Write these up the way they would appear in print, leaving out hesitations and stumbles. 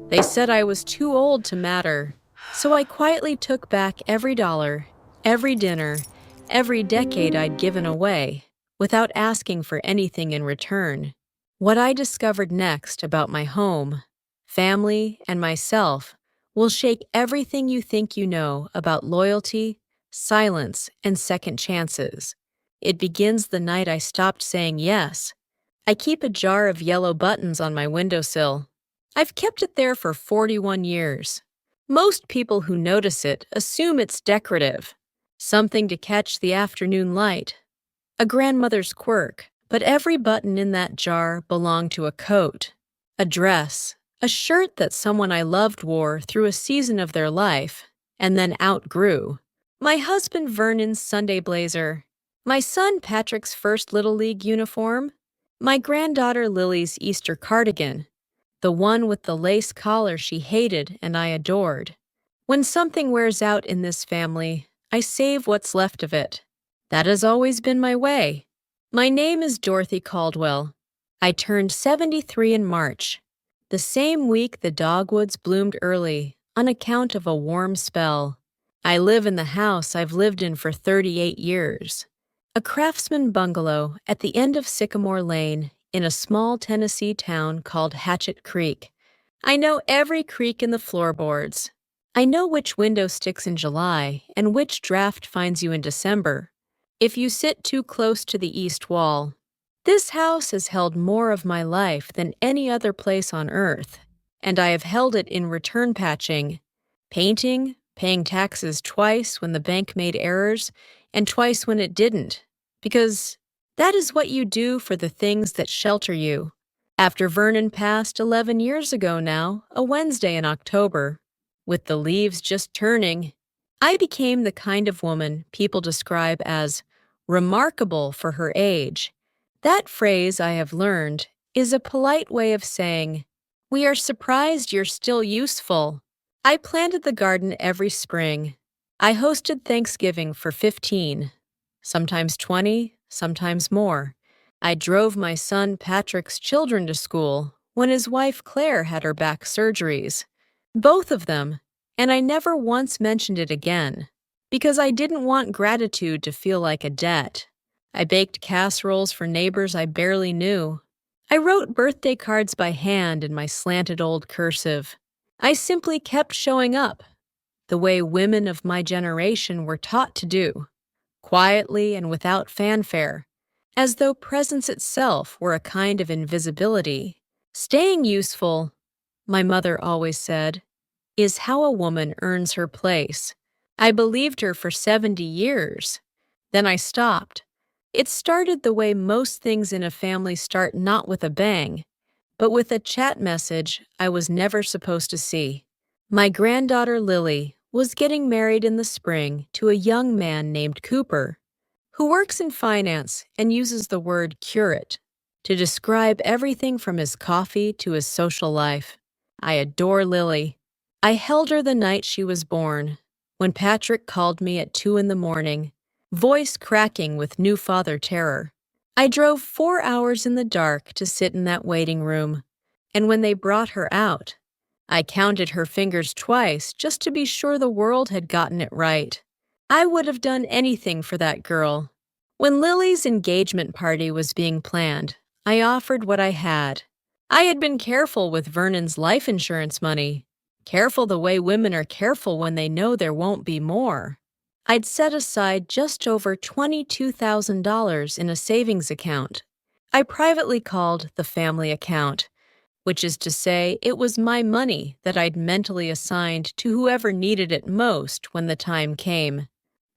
They said I was too old to matter, so I quietly took back every dollar, every dinner, every decade I'd given away, without asking for anything in return. What I discovered next about my home, family, and myself will shake everything you think you know about loyalty, silence, and second chances. It begins the night I stopped saying yes. I keep a jar of yellow buttons on my windowsill. I've kept it there for 41 years. Most people who notice it assume it's decorative, something to catch the afternoon light, a grandmother's quirk. But every button in that jar belonged to a coat, a dress, a shirt that someone I loved wore through a season of their life and then outgrew. My husband Vernon's Sunday blazer, my son Patrick's first Little League uniform, my granddaughter Lily's Easter cardigan, the one with the lace collar she hated and I adored. When something wears out in this family, I save what's left of it. That has always been my way. My name is Dorothy Caldwell. I turned 73 in March, the same week the dogwoods bloomed early on account of a warm spell. I live in the house I've lived in for 38 years, a craftsman bungalow at the end of Sycamore Lane in a small Tennessee town called Hatchet Creek. I know every creak in the floorboards. I know which window sticks in July and which draft finds you in December if you sit too close to the east wall. This house has held more of my life than any other place on earth, and I have held it in return patching, painting, paying taxes twice when the bank made errors and twice when it didn't, because that is what you do for the things that shelter you. After Vernon passed 11 years ago now, a Wednesday in October, with the leaves just turning, I became the kind of woman people describe as remarkable for her age. That phrase, I have learned, is a polite way of saying, "We are surprised you're still useful." I planted the garden every spring. I hosted Thanksgiving for 15, sometimes 20, sometimes more. I drove my son Patrick's children to school when his wife Claire had her back surgeries. Both of them, and I never once mentioned it again, because I didn't want gratitude to feel like a debt. I baked casseroles for neighbors I barely knew. I wrote birthday cards by hand in my slanted old cursive. I simply kept showing up, the way women of my generation were taught to do, quietly and without fanfare, as though presence itself were a kind of invisibility. Staying useful, my mother always said, is how a woman earns her place. I believed her for 70 years. Then I stopped. It started the way most things in a family start, not with a bang, but with a chat message I was never supposed to see. My granddaughter Lily was getting married in the spring to a young man named Cooper, who works in finance and uses the word curate to describe everything from his coffee to his social life. I adore Lily. I held her the night she was born, when Patrick called me at 2 in the morning, voice cracking with new father terror. I drove 4 hours in the dark to sit in that waiting room, and when they brought her out, I counted her fingers twice just to be sure the world had gotten it right. I would have done anything for that girl. When Lily's engagement party was being planned, I offered what I had. I had been careful with Vernon's life insurance money, careful the way women are careful when they know there won't be more. I'd set aside just over $22,000 in a savings account. I privately called the family account, which is to say it was my money that I'd mentally assigned to whoever needed it most when the time came.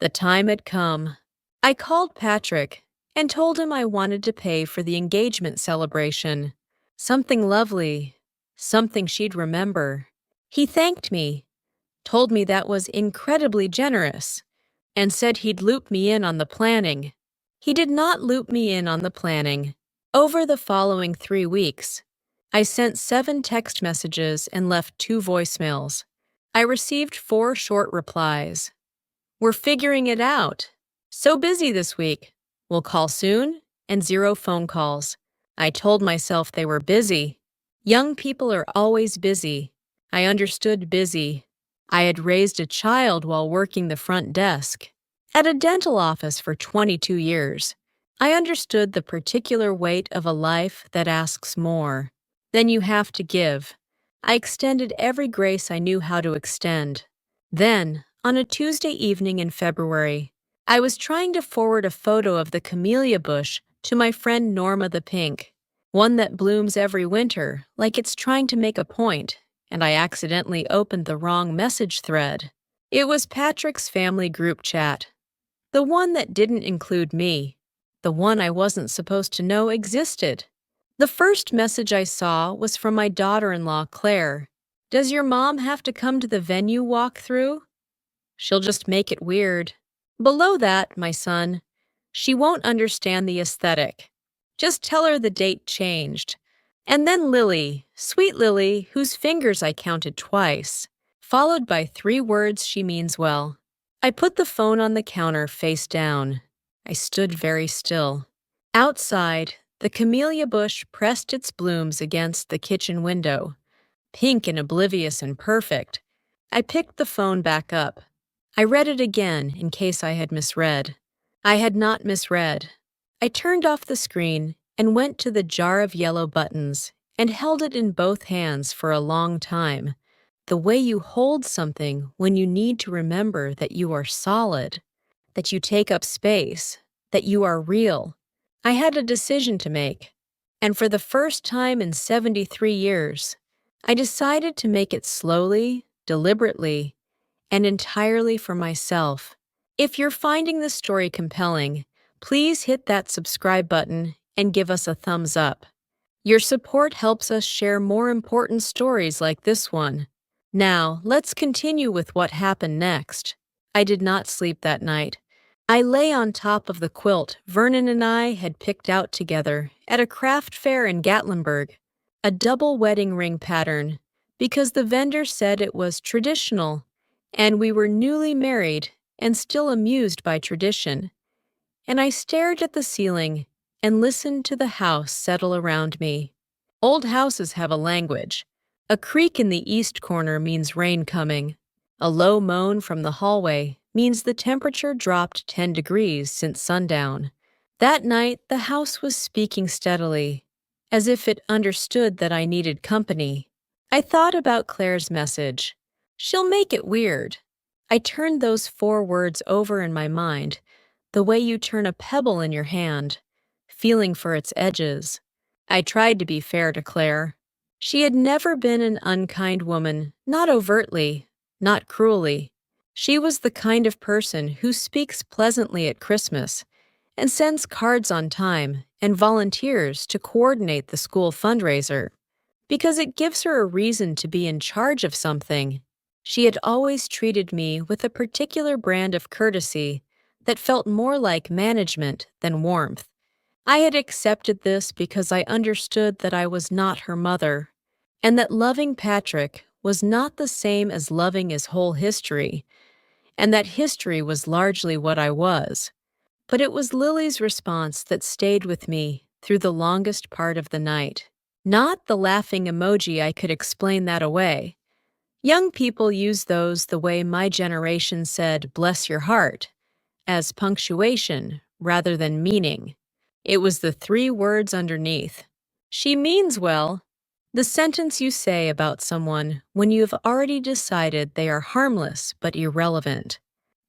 The time had come. I called Patrick and told him I wanted to pay for the engagement celebration. Something lovely, something she'd remember. He thanked me, told me that was incredibly generous, and said he'd loop me in on the planning. He did not loop me in on the planning. Over the following 3 weeks, I sent 7 text messages and left 2 voicemails. I received 4 short replies. "We're figuring it out. So busy this week. We'll call soon," and 0 phone calls. I told myself they were busy. Young people are always busy. I understood busy. I had raised a child while working the front desk at a dental office for 22 years. I understood the particular weight of a life that asks more than you have to give. I extended every grace I knew how to extend. Then, on a Tuesday evening in February, I was trying to forward a photo of the camellia bush to my friend Norma the Pink, one that blooms every winter, like it's trying to make a point, and I accidentally opened the wrong message thread. It was Patrick's family group chat, the one that didn't include me, the one I wasn't supposed to know existed. The first message I saw was from my daughter-in-law, Claire. "Does your mom have to come to the venue walkthrough? She'll just make it weird." Below that, my son, "She won't understand the aesthetic. Just tell her the date changed." And then Lily, sweet Lily, whose fingers I counted twice, followed by 3 words she means well. I put the phone on the counter face down. I stood very still. Outside, the camellia bush pressed its blooms against the kitchen window, pink and oblivious and perfect. I picked the phone back up. I read it again in case I had misread. I had not misread. I turned off the screen and went to the jar of yellow buttons and held it in both hands for a long time, the way you hold something when you need to remember that you are solid, that you take up space, that you are real. I had a decision to make, and for the first time in 73 years, I decided to make it slowly, deliberately, and entirely for myself. If you're finding this story compelling, please hit that subscribe button and give us a thumbs up. Your support helps us share more important stories like this one. Now, let's continue with what happened next. I did not sleep that night. I lay on top of the quilt Vernon and I had picked out together at a craft fair in Gatlinburg, a double wedding ring pattern, because the vendor said it was traditional, and we were newly married and still amused by tradition. And I stared at the ceiling and listened to the house settle around me. Old houses have a language. A creak in the east corner means rain coming. A low moan from the hallway means the temperature dropped 10 degrees since sundown. That night, the house was speaking steadily, as if it understood that I needed company. I thought about Claire's message. She'll make it weird. I turned those 4 words over in my mind, the way you turn a pebble in your hand, feeling for its edges. I tried to be fair to Claire. She had never been an unkind woman, not overtly, not cruelly. She was the kind of person who speaks pleasantly at Christmas and sends cards on time and volunteers to coordinate the school fundraiser, because it gives her a reason to be in charge of something. She had always treated me with a particular brand of courtesy that felt more like management than warmth. I had accepted this because I understood that I was not her mother, and that loving Patrick was not the same as loving his whole history, and that history was largely what I was. But it was Lily's response that stayed with me through the longest part of the night. Not the laughing emoji, I could explain that away. Young people use those the way my generation said, "bless your heart," as punctuation rather than meaning. It was the 3 words underneath. She means well. The sentence you say about someone when you have already decided they are harmless but irrelevant.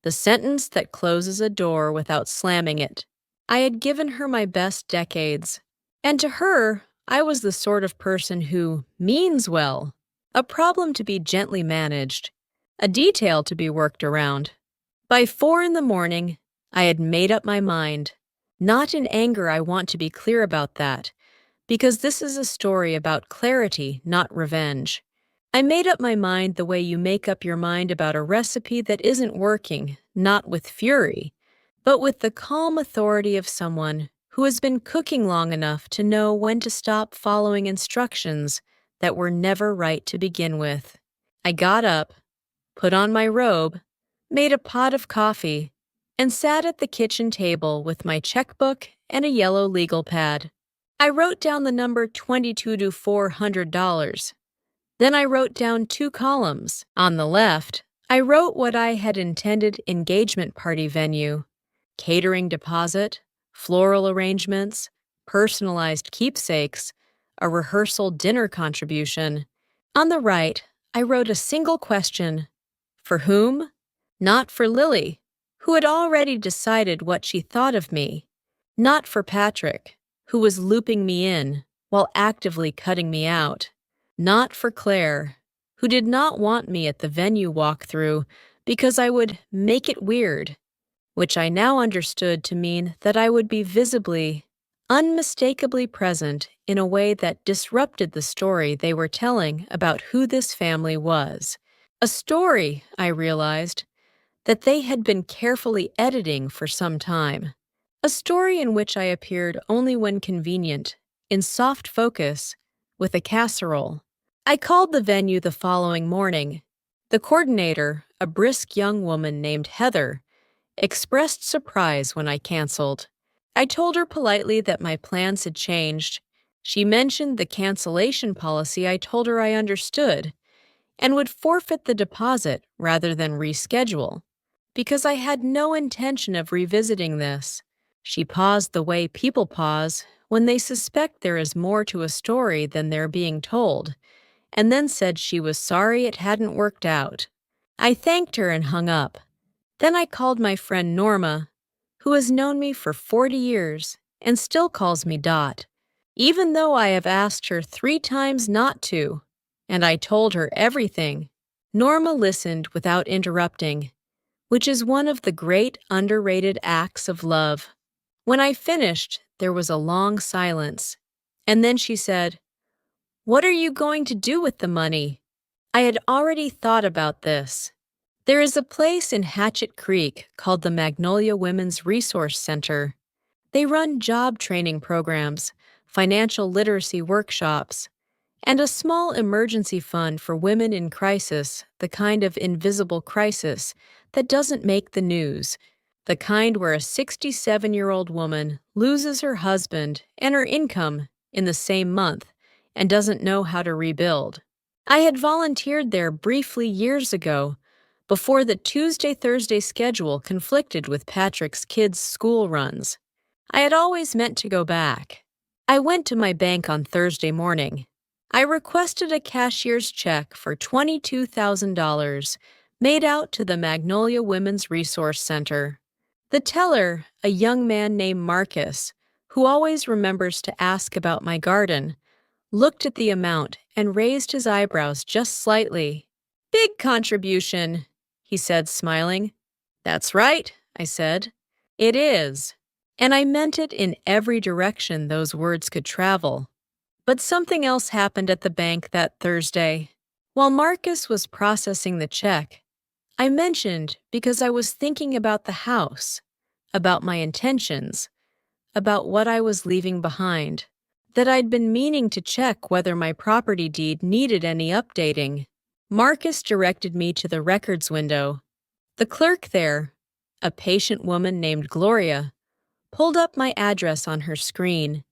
The sentence that closes a door without slamming it. I had given her my best decades, and to her, I was the sort of person who means well. A problem to be gently managed, a detail to be worked around. By 4 in the morning, I had made up my mind. Not in anger, I want to be clear about that, because this is a story about clarity, not revenge. I made up my mind the way you make up your mind about a recipe that isn't working, not with fury, but with the calm authority of someone who has been cooking long enough to know when to stop following instructions that were never right to begin with. I got up, put on my robe, made a pot of coffee, and sat at the kitchen table with my checkbook and a yellow legal pad. I wrote down the number $22 to $400. Then I wrote down 2 columns. On the left, I wrote what I had intended: engagement party venue, catering deposit, floral arrangements, personalized keepsakes, a rehearsal dinner contribution. On the right, I wrote a single question: for whom? Not for Lily, who had already decided what she thought of me. Not for Patrick, who was looping me in while actively cutting me out. Not for Claire, who did not want me at the venue walkthrough because I would make it weird, which I now understood to mean that I would be visibly, unmistakably present in a way that disrupted the story they were telling about who this family was. A story, I realized, that they had been carefully editing for some time. A story in which I appeared only when convenient, in soft focus, with a casserole. I called the venue the following morning. The coordinator, a brisk young woman named Heather, expressed surprise when I canceled. I told her politely that my plans had changed. She mentioned the cancellation policy I told her I understood, and would forfeit the deposit rather than reschedule, because I had no intention of revisiting this. She paused the way people pause when they suspect there is more to a story than they're being told, and then said she was sorry it hadn't worked out. I thanked her and hung up. Then I called my friend Norma, who has known me for 40 years and still calls me Dot, even though I have asked her 3 times not to, and I told her everything. Norma listened without interrupting, which is one of the great underrated acts of love. When I finished, there was a long silence, and then she said, "What are you going to do with the money?" I had already thought about this. There is a place in Hatchet Creek called the Magnolia Women's Resource Center. They run job training programs, financial literacy workshops, and a small emergency fund for women in crisis, the kind of invisible crisis that doesn't make the news, the kind where a 67-year-old woman loses her husband and her income in the same month and doesn't know how to rebuild. I had volunteered there briefly years ago, before the Tuesday-Thursday schedule conflicted with Patrick's kids' school runs. I had always meant to go back. I went to my bank on Thursday morning. I requested a cashier's check for $22,000 made out to the Magnolia Women's Resource Center. The teller, a young man named Marcus, who always remembers to ask about my garden, looked at the amount and raised his eyebrows just slightly. "Big contribution," he said, smiling. "That's right," I said. "It is." And I meant it in every direction those words could travel. But something else happened at the bank that Thursday. While Marcus was processing the check, I mentioned because I was thinking about the house, about my intentions, about what I was leaving behind, that I'd been meaning to check whether my property deed needed any updating. Marcus directed me to the records window. The clerk there, a patient woman named Gloria, pulled up my address on her screen,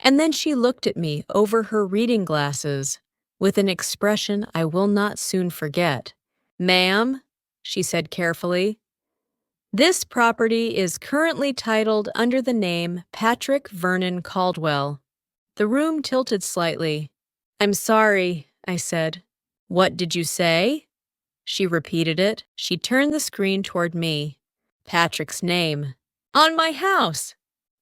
and then she looked at me over her reading glasses with an expression I will not soon forget. "Ma'am," she said carefully, "this property is currently titled under the name Patrick Vernon Caldwell." The room tilted slightly. "I'm sorry," I said. "What did you say?" She repeated it. She turned the screen toward me. Patrick's name. On my house!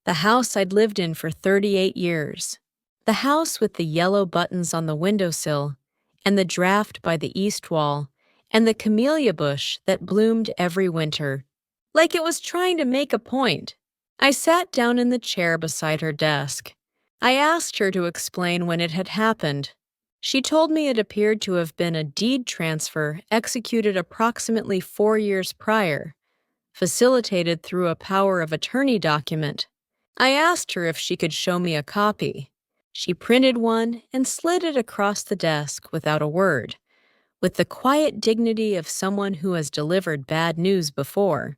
The house I'd lived in for 38 years. The house with the yellow buttons on the windowsill, and the draft by the east wall, and the camellia bush that bloomed every winter. Like it was trying to make a point. I sat down in the chair beside her desk. I asked her to explain when it had happened. She told me it appeared to have been a deed transfer executed approximately 4 years prior, facilitated through a power of attorney document. I asked her if she could show me a copy. She printed one and slid it across the desk without a word, with the quiet dignity of someone who has delivered bad news before,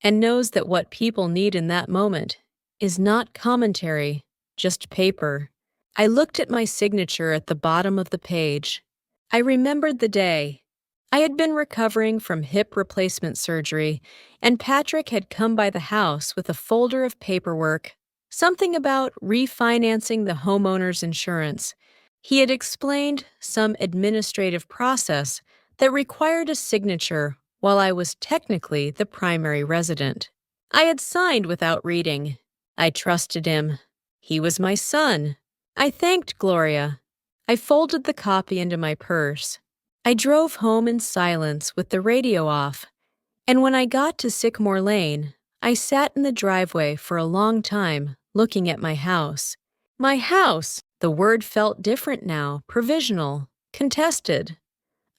and knows that what people need in that moment is not commentary, just paper. I looked at my signature at the bottom of the page. I remembered the day. I had been recovering from hip replacement surgery, and Patrick had come by the house with a folder of paperwork, something about refinancing the homeowner's insurance. He had explained some administrative process that required a signature while I was technically the primary resident. I had signed without reading. I trusted him. He was my son. I thanked Gloria. I folded the copy into my purse. I drove home in silence with the radio off, and when I got to Sycamore Lane, I sat in the driveway for a long time looking at my house. My house! The word felt different now, provisional, contested,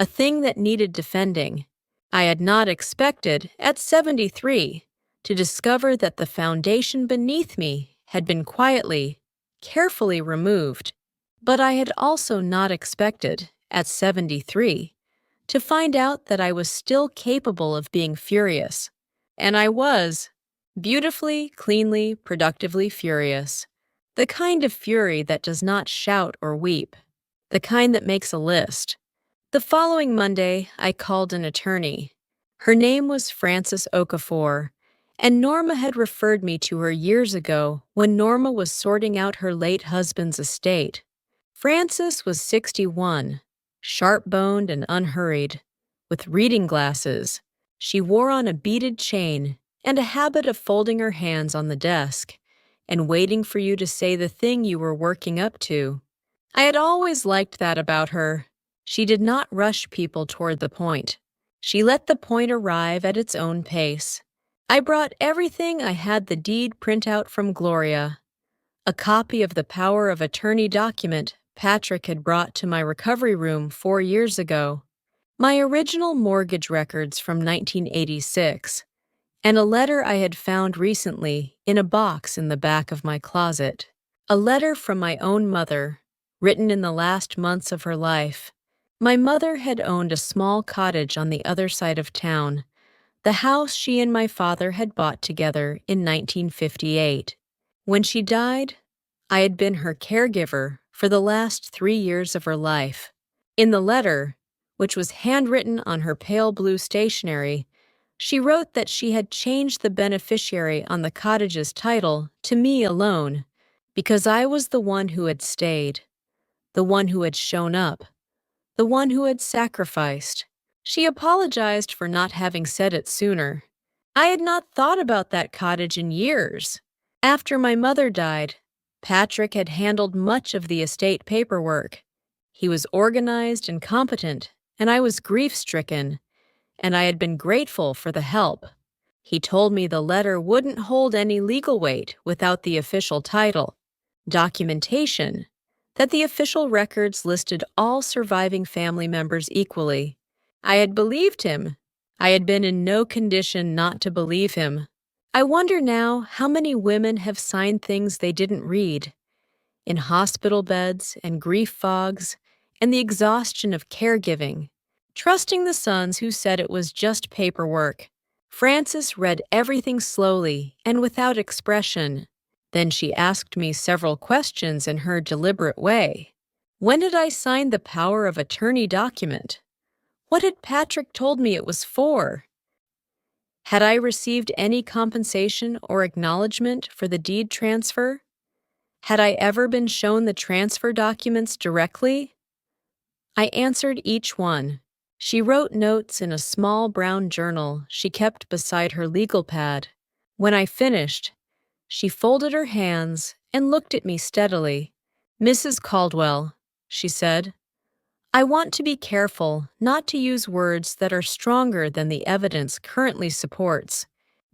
a thing that needed defending. I had not expected, at 73, to discover that the foundation beneath me had been quietly, carefully removed. But I had also not expected, at 73, to find out that I was still capable of being furious. And I was. Beautifully, cleanly, productively furious. The kind of fury that does not shout or weep. The kind that makes a list. The following Monday, I called an attorney. Her name was Frances Okafor, and Norma had referred me to her years ago when Norma was sorting out her late husband's estate. Frances was 61, sharp-boned and unhurried, with reading glasses. She wore on a beaded chain and a habit of folding her hands on the desk and waiting for you to say the thing you were working up to. I had always liked that about her. She did not rush people toward the point. She let the point arrive at its own pace. I brought everything I had the deed printout from Gloria. A copy of the power of attorney document Patrick had brought to my recovery room 4 years ago, my original mortgage records from 1986, and a letter I had found recently in a box in the back of my closet. A letter from my own mother, written in the last months of her life. My mother had owned a small cottage on the other side of town, the house she and my father had bought together in 1958. When she died, I had been her caregiver for the last 3 years of her life. In the letter, which was handwritten on her pale blue stationery, she wrote that she had changed the beneficiary on the cottage's title to me alone, because I was the one who had stayed, the one who had shown up, the one who had sacrificed. She apologized for not having said it sooner. I had not thought about that cottage in years. After my mother died, Patrick had handled much of the estate paperwork. He was organized and competent, and I was grief-stricken, and I had been grateful for the help. He told me the letter wouldn't hold any legal weight without the official title, documentation, that the official records listed all surviving family members equally. I had believed him. I had been in no condition not to believe him. I wonder now how many women have signed things they didn't read. In hospital beds and grief fogs and the exhaustion of caregiving, trusting the sons who said it was just paperwork. Frances read everything slowly and without expression. Then she asked me several questions in her deliberate way. When did I sign the power of attorney document? What had Patrick told me it was for? Had I received any compensation or acknowledgement for the deed transfer? Had I ever been shown the transfer documents directly? I answered each one. She wrote notes in a small brown journal she kept beside her legal pad. When I finished, she folded her hands and looked at me steadily. "Mrs. Caldwell," she said, "I want to be careful not to use words that are stronger than the evidence currently supports.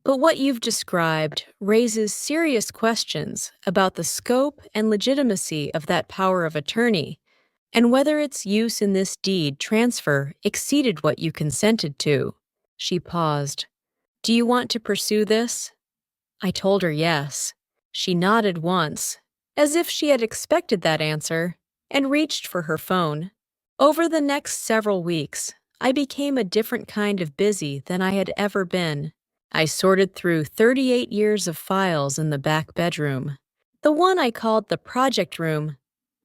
But what you've described raises serious questions about the scope and legitimacy of that power of attorney, and whether its use in this deed transfer exceeded what you consented to." She paused. "Do you want to pursue this?" I told her yes. She nodded once, as if she had expected that answer, and reached for her phone. Over the next several weeks, I became a different kind of busy than I had ever been. I sorted through 38 years of files in the back bedroom, the one I called the project room,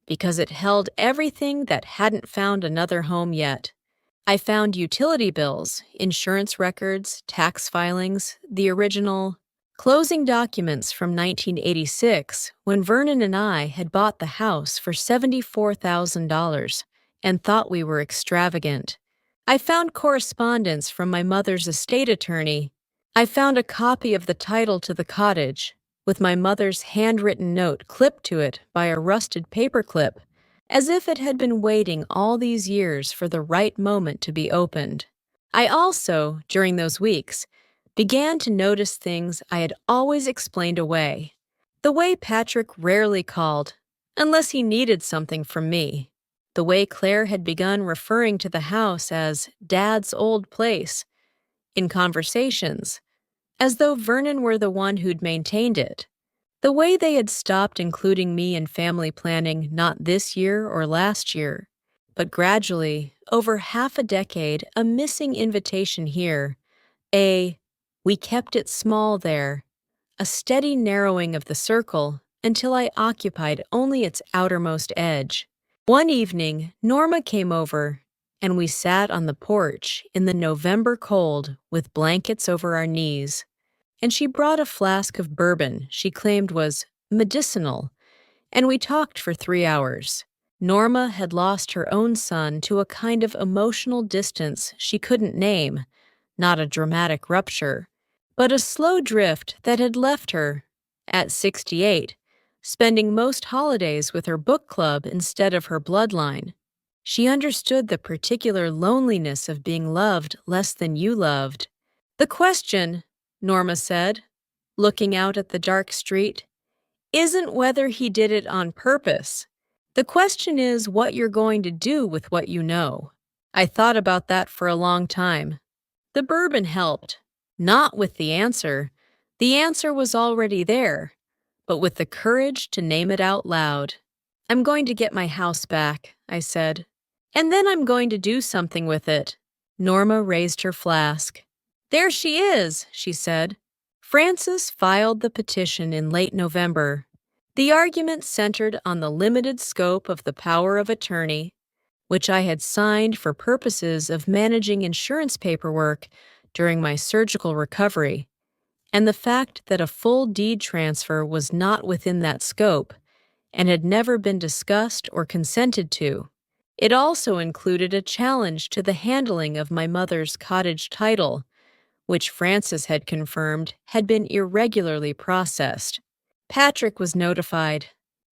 because it held everything that hadn't found another home yet. I found utility bills, insurance records, tax filings, the original closing documents from 1986 when Vernon and I had bought the house for $74,000 and thought we were extravagant. I found correspondence from my mother's estate attorney. I found a copy of the title to the cottage, with my mother's handwritten note clipped to it by a rusted paperclip, as if it had been waiting all these years for the right moment to be opened. I also, during those weeks, began to notice things I had always explained away. The way Patrick rarely called, unless he needed something from me. The way Claire had begun referring to the house as Dad's old place in conversations, as though Vernon were the one who'd maintained it. The way they had stopped including me in family planning not this year or last year, but gradually, over half a decade, a missing invitation here, we kept it small there, a steady narrowing of the circle until I occupied only its outermost edge. One evening, Norma came over, and we sat on the porch in the November cold with blankets over our knees, and she brought a flask of bourbon she claimed was medicinal, and we talked for 3 hours. Norma had lost her own son to a kind of emotional distance she couldn't name, not a dramatic rupture, but a slow drift that had left her, at 68, spending most holidays with her book club instead of her bloodline. She understood the particular loneliness of being loved less than you loved. The question, Norma said, looking out at the dark street, isn't whether he did it on purpose. The question is what you're going to do with what you know. I thought about that for a long time. The bourbon helped, not with the answer. The answer was already there, but with the courage to name it out loud. I'm going to get my house back, I said. And then I'm going to do something with it. Norma raised her flask. There she is, she said. Frances filed the petition in late November. The argument centered on the limited scope of the power of attorney, which I had signed for purposes of managing insurance paperwork during my surgical recovery, and the fact that a full deed transfer was not within that scope and had never been discussed or consented to. It also included a challenge to the handling of my mother's cottage title, which Frances had confirmed had been irregularly processed. Patrick was notified.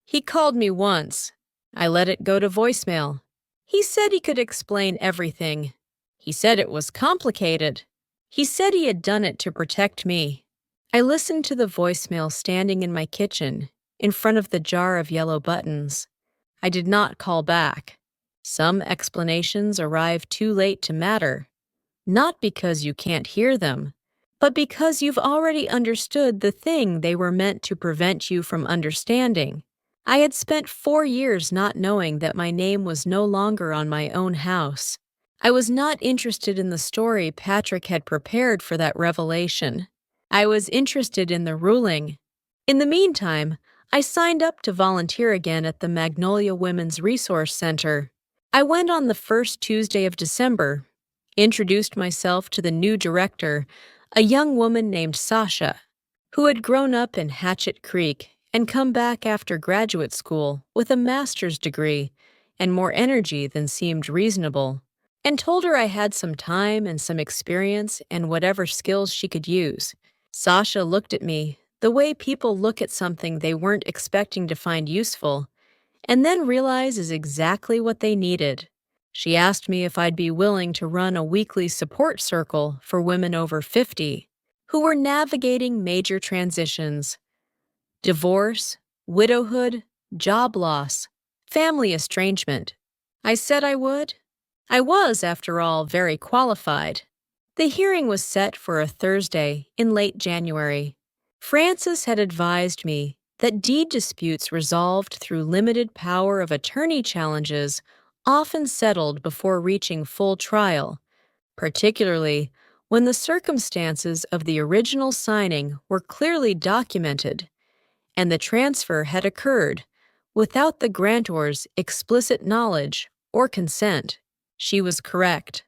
He called me once. I let it go to voicemail. He said he could explain everything. He said it was complicated. He said he had done it to protect me. I listened to the voicemail standing in my kitchen, in front of the jar of yellow buttons. I did not call back. Some explanations arrive too late to matter, not because you can't hear them, but because you've already understood the thing they were meant to prevent you from understanding. I had spent 4 years not knowing that my name was no longer on my own house. I was not interested in the story Patrick had prepared for that revelation. I was interested in the ruling. In the meantime, I signed up to volunteer again at the Magnolia Women's Resource Center. I went on the first Tuesday of December, introduced myself to the new director, a young woman named Sasha, who had grown up in Hatchet Creek and come back after graduate school with a master's degree and more energy than seemed reasonable, and told her I had some time and some experience and whatever skills she could use. Sasha looked at me the way people look at something they weren't expecting to find useful, and then realize is exactly what they needed. She asked me if I'd be willing to run a weekly support circle for women over 50 who were navigating major transitions: divorce, widowhood, job loss, family estrangement. I said I would. I was, after all, very qualified. The hearing was set for a Thursday in late January. Frances had advised me that deed disputes resolved through limited power of attorney challenges often settled before reaching full trial, particularly when the circumstances of the original signing were clearly documented and the transfer had occurred without the grantor's explicit knowledge or consent. She was correct.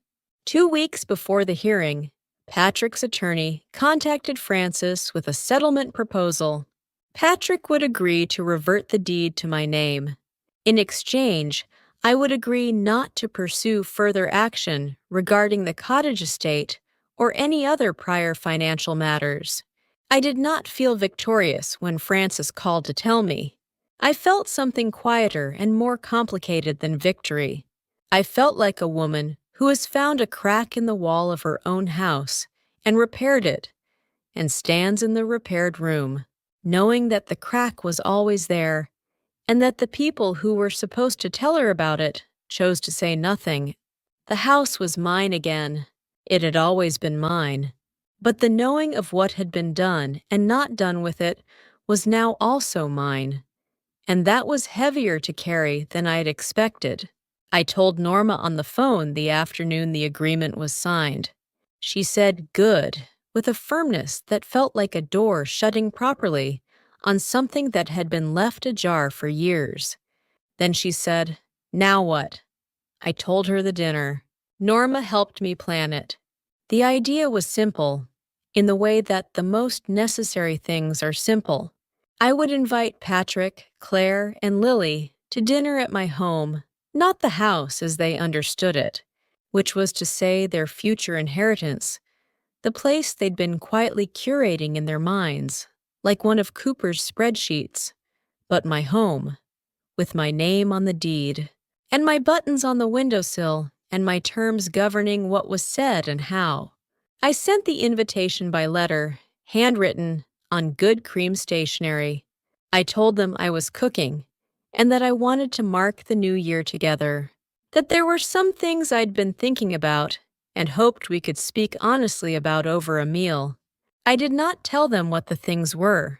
2 weeks before the hearing, Patrick's attorney contacted Francis with a settlement proposal. Patrick would agree to revert the deed to my name. In exchange, I would agree not to pursue further action regarding the cottage estate or any other prior financial matters. I did not feel victorious when Francis called to tell me. I felt something quieter and more complicated than victory. I felt like a woman who has found a crack in the wall of her own house and repaired it, and stands in the repaired room, knowing that the crack was always there, and that the people who were supposed to tell her about it chose to say nothing. The house was mine again. It had always been mine. But the knowing of what had been done and not done with it was now also mine. And that was heavier to carry than I had expected. I told Norma on the phone the afternoon the agreement was signed. She said, "Good," with a firmness that felt like a door shutting properly on something that had been left ajar for years. Then she said, "Now what?" I told her the dinner. Norma helped me plan it. The idea was simple, in the way that the most necessary things are simple. I would invite Patrick, Claire, and Lily to dinner at my home, not the house as they understood it, which was to say their future inheritance, the place they'd been quietly curating in their minds, like one of Cooper's spreadsheets, but my home, with my name on the deed, and my buttons on the windowsill, and my terms governing what was said and how. I sent the invitation by letter, handwritten, on good cream stationery. I told them I was cooking, and that I wanted to mark the new year together, that there were some things I'd been thinking about and hoped we could speak honestly about over a meal. I did not tell them what the things were.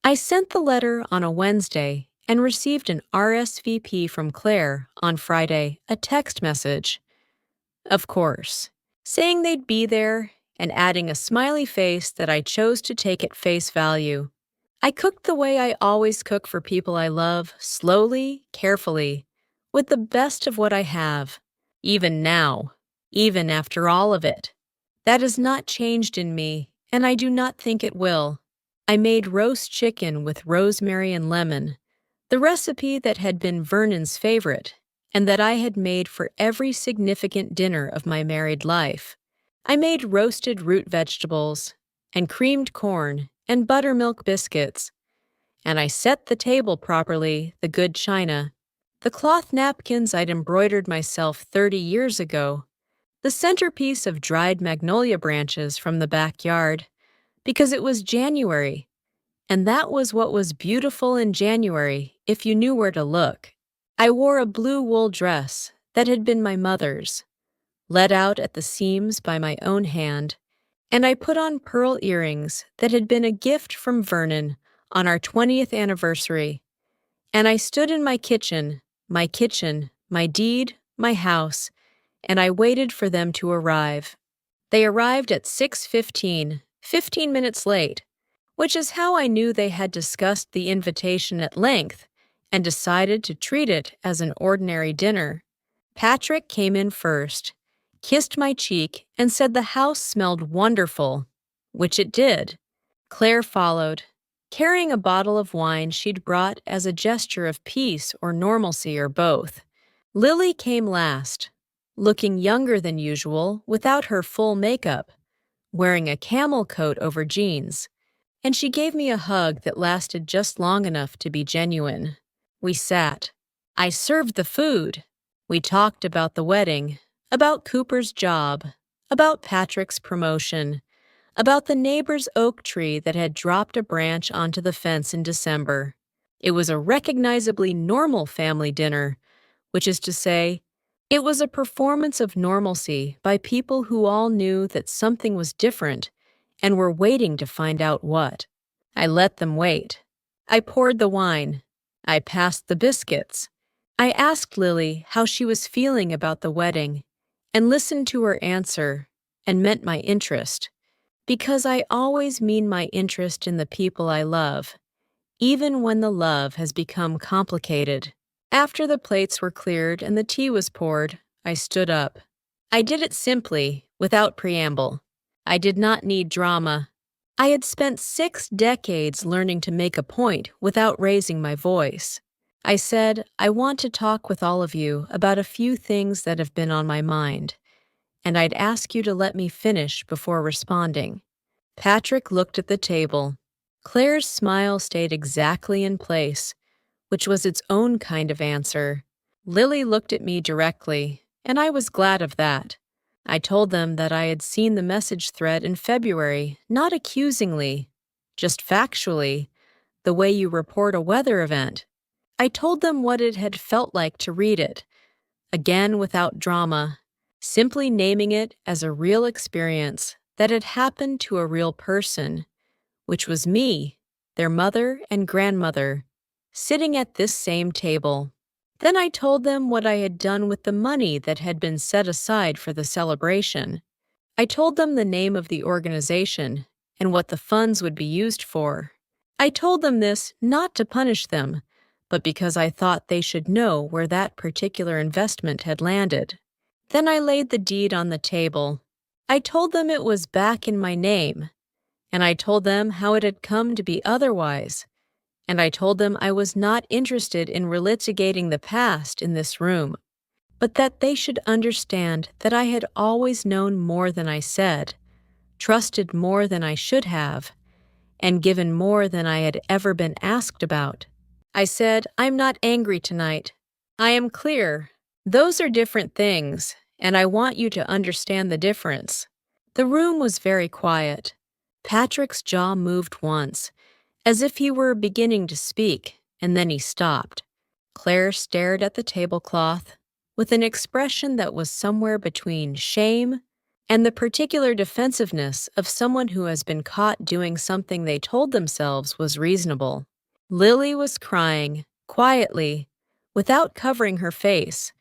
I sent the letter on a Wednesday and received an RSVP from Claire on Friday, a text message. Of course, saying they'd be there and adding a smiley face that I chose to take at face value. I cooked the way I always cook for people I love, slowly, carefully, with the best of what I have, even now, even after all of it. That has not changed in me, and I do not think it will. I made roast chicken with rosemary and lemon, the recipe that had been Vernon's favorite, and that I had made for every significant dinner of my married life. I made roasted root vegetables, and creamed corn, and buttermilk biscuits, and I set the table properly, the good china, the cloth napkins I'd embroidered myself 30 years ago, the centerpiece of dried magnolia branches from the backyard, because it was January, and that was what was beautiful in January if you knew where to look. I wore a blue wool dress that had been my mother's, let out at the seams by my own hand, and I put on pearl earrings that had been a gift from Vernon on our 20th anniversary. And I stood in my kitchen, my deed, my house, and I waited for them to arrive. They arrived at 6:15, 15 minutes late, which is how I knew they had discussed the invitation at length and decided to treat it as an ordinary dinner. Patrick came in first, kissed my cheek, and said the house smelled wonderful, which it did. Claire followed, carrying a bottle of wine she'd brought as a gesture of peace or normalcy or both. Lily came last, looking younger than usual without her full makeup, wearing a camel coat over jeans, and she gave me a hug that lasted just long enough to be genuine. We sat. I served the food. We talked about the wedding, about Cooper's job, about Patrick's promotion, about the neighbor's oak tree that had dropped a branch onto the fence in December. It was a recognizably normal family dinner, which is to say, it was a performance of normalcy by people who all knew that something was different and were waiting to find out what. I let them wait. I poured the wine. I passed the biscuits. I asked Lily how she was feeling about the wedding and listened to her answer and meant my interest, because I always mean my interest in the people I love, even when the love has become complicated. After the plates were cleared and the tea was poured, I stood up. I did it simply, without preamble. I did not need drama. I had spent 6 decades learning to make a point without raising my voice. I said, I want to talk with all of you about a few things that have been on my mind, and I'd ask you to let me finish before responding. Patrick looked at the table. Claire's smile stayed exactly in place, which was its own kind of answer. Lily looked at me directly, and I was glad of that. I told them that I had seen the message thread in February, not accusingly, just factually, the way you report a weather event. I told them what it had felt like to read it, again without drama, simply naming it as a real experience that had happened to a real person, which was me, their mother and grandmother, sitting at this same table. Then I told them what I had done with the money that had been set aside for the celebration. I told them the name of the organization and what the funds would be used for. I told them this not to punish them, but because I thought they should know where that particular investment had landed. Then I laid the deed on the table. I told them it was back in my name, and I told them how it had come to be otherwise, and I told them I was not interested in relitigating the past in this room, but that they should understand that I had always known more than I said, trusted more than I should have, and given more than I had ever been asked about. I said, I'm not angry tonight. I am clear. Those are different things, and I want you to understand the difference. The room was very quiet. Patrick's jaw moved once, as if he were beginning to speak, and then he stopped. Claire stared at the tablecloth with an expression that was somewhere between shame and the particular defensiveness of someone who has been caught doing something they told themselves was reasonable. Lily was crying, quietly, without covering her face,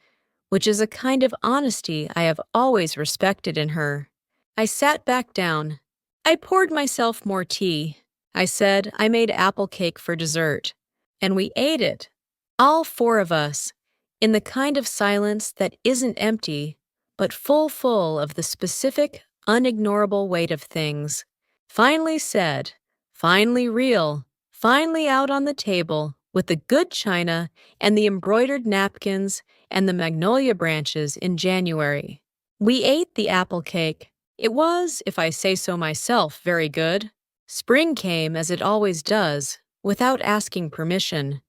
which is a kind of honesty I have always respected in her. I sat back down. I poured myself more tea. I said I made apple cake for dessert, and we ate it, all 4 of us, in the kind of silence that isn't empty, but full of the specific, unignorable weight of things. Finally said, finally real, finally out on the table with the good china and the embroidered napkins and the magnolia branches in January. We ate the apple cake. It was, if I say so myself, very good. Spring came, as it always does, without asking permission.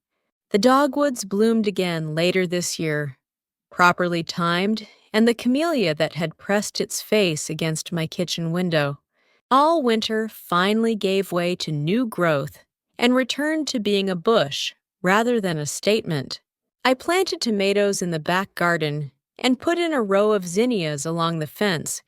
The dogwoods bloomed again later this year, properly timed, and the camellia that had pressed its face against my kitchen window. All winter finally gave way to new growth and returned to being a bush rather than a statement. I planted tomatoes in the back garden and put in a row of zinnias along the fence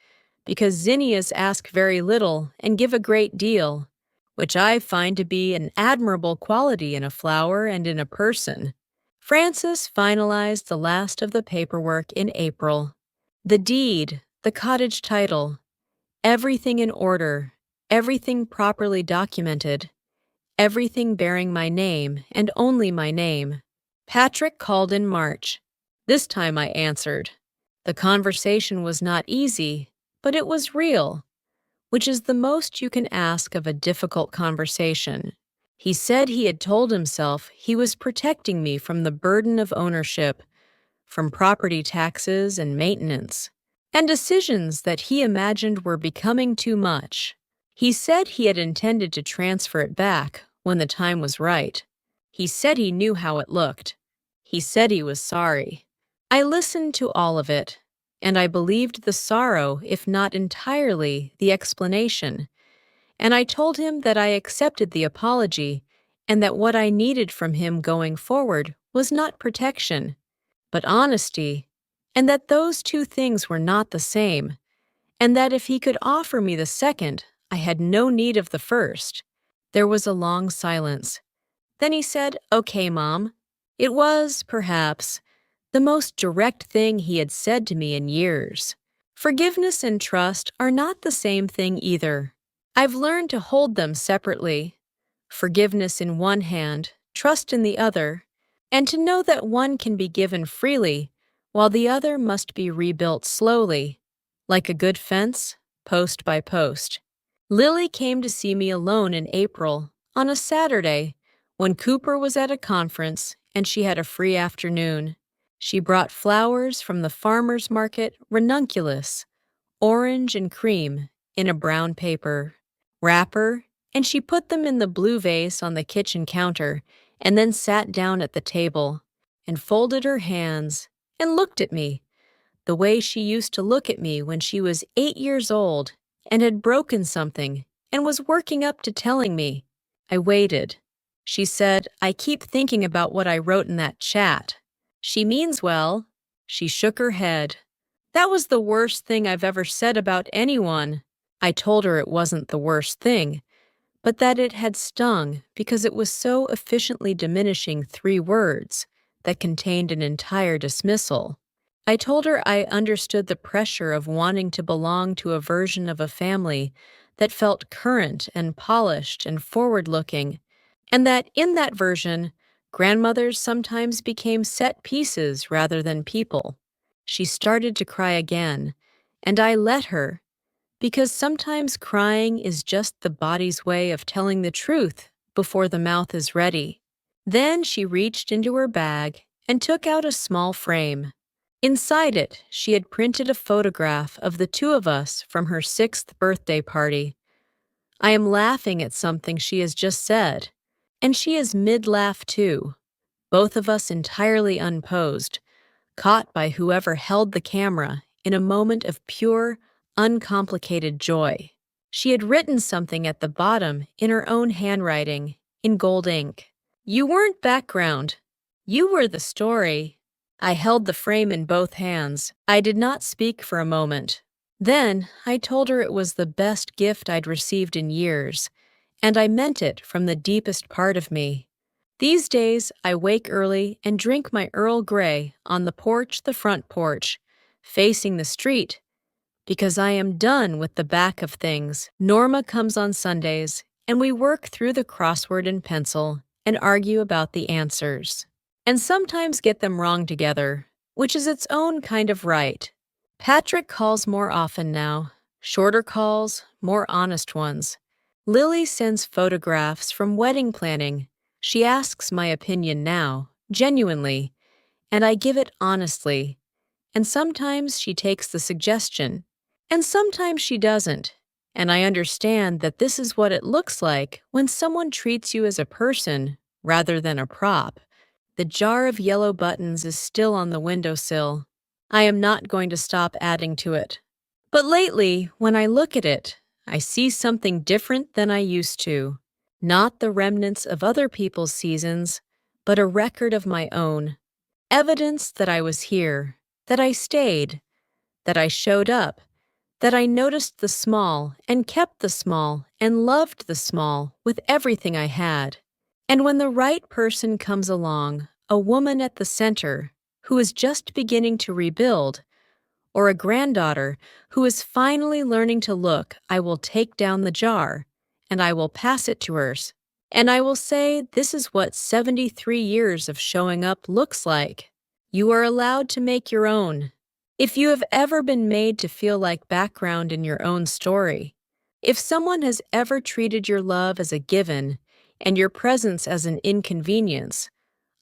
because zinnias ask very little and give a great deal, which I find to be an admirable quality in a flower and in a person. Frances finalized the last of the paperwork in April. The deed, the cottage title, everything in order, everything properly documented, everything bearing my name and only my name. Patrick called in March. This time I answered. The conversation was not easy, but it was real, which is the most you can ask of a difficult conversation. He said he had told himself he was protecting me from the burden of ownership, from property taxes and maintenance, and decisions that he imagined were becoming too much. He said he had intended to transfer it back when the time was right. He said he knew how it looked. He said he was sorry. I listened to all of it, and I believed the sorrow, if not entirely the explanation, and I told him that I accepted the apology and that what I needed from him going forward was not protection, but honesty, and that those 2 things were not the same, and that if he could offer me the second, I had no need of the first. There was a long silence. Then he said, "Okay, Mom." It was, perhaps, the most direct thing he had said to me in years. Forgiveness and trust are not the same thing either. I've learned to hold them separately. forgiveness in one hand, trust in the other, and to know that one can be given freely while the other must be rebuilt slowly, like a good fence, post by post. Lily came to see me alone in April, on a Saturday, when Cooper was at a conference and she had a free afternoon. She brought flowers from the farmer's market ranunculus, orange and cream, in a brown paper wrapper, and she put them in the blue vase on the kitchen counter and then sat down at the table and folded her hands and looked at me the way she used to look at me when she was 8 years old and had broken something and was working up to telling me. I waited. She said, "I keep thinking about what I wrote in that chat." She means well. She shook her head. That was the worst thing I've ever said about anyone. I told her it wasn't the worst thing, but that it had stung because it was so efficiently diminishing 3 words that contained an entire dismissal. I told her I understood the pressure of wanting to belong to a version of a family that felt current and polished and forward-looking, and that in that version, grandmothers sometimes became set pieces rather than people. She started to cry again, and I let her, because sometimes crying is just the body's way of telling the truth before the mouth is ready. Then she reached into her bag and took out a small frame. Inside it, she had printed a photograph of the two of us from her 6th birthday party. I am laughing at something she has just said, and she is mid-laugh too, both of us entirely unposed, caught by whoever held the camera in a moment of pure, uncomplicated joy. She had written something at the bottom in her own handwriting, in gold ink. "You weren't background. You were the story." I held the frame in both hands. I did not speak for a moment. Then I told her it was the best gift I'd received in years, and I meant it from the deepest part of me. These days, I wake early and drink my Earl Grey on the front porch, facing the street, because I am done with the back of things. Norma comes on Sundays, and we work through the crossword in pencil and argue about the answers, and sometimes get them wrong together, which is its own kind of right. Patrick calls more often now, shorter calls, more honest ones. Lily sends photographs from wedding planning. She asks my opinion now, genuinely, and I give it honestly. And sometimes she takes the suggestion, and sometimes she doesn't. And I understand that this is what it looks like when someone treats you as a person rather than a prop. The jar of yellow buttons is still on the windowsill. I am not going to stop adding to it. But lately, when I look at it, I see something different than I used to. Not the remnants of other people's seasons, but a record of my own. Evidence that I was here, that I stayed, that I showed up, that I noticed the small and kept the small and loved the small with everything I had. And when the right person comes along, a woman at the center who is just beginning to rebuild, or a granddaughter who is finally learning to look, I will take down the jar, and I will pass it to hers. And I will say, this is what 73 years of showing up looks like. You are allowed to make your own. If you have ever been made to feel like background in your own story, if someone has ever treated your love as a given and your presence as an inconvenience,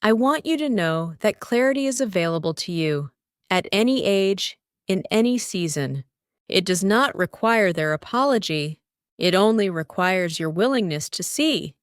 I want you to know that clarity is available to you at any age, in any season. It does not require their apology. It only requires your willingness to see.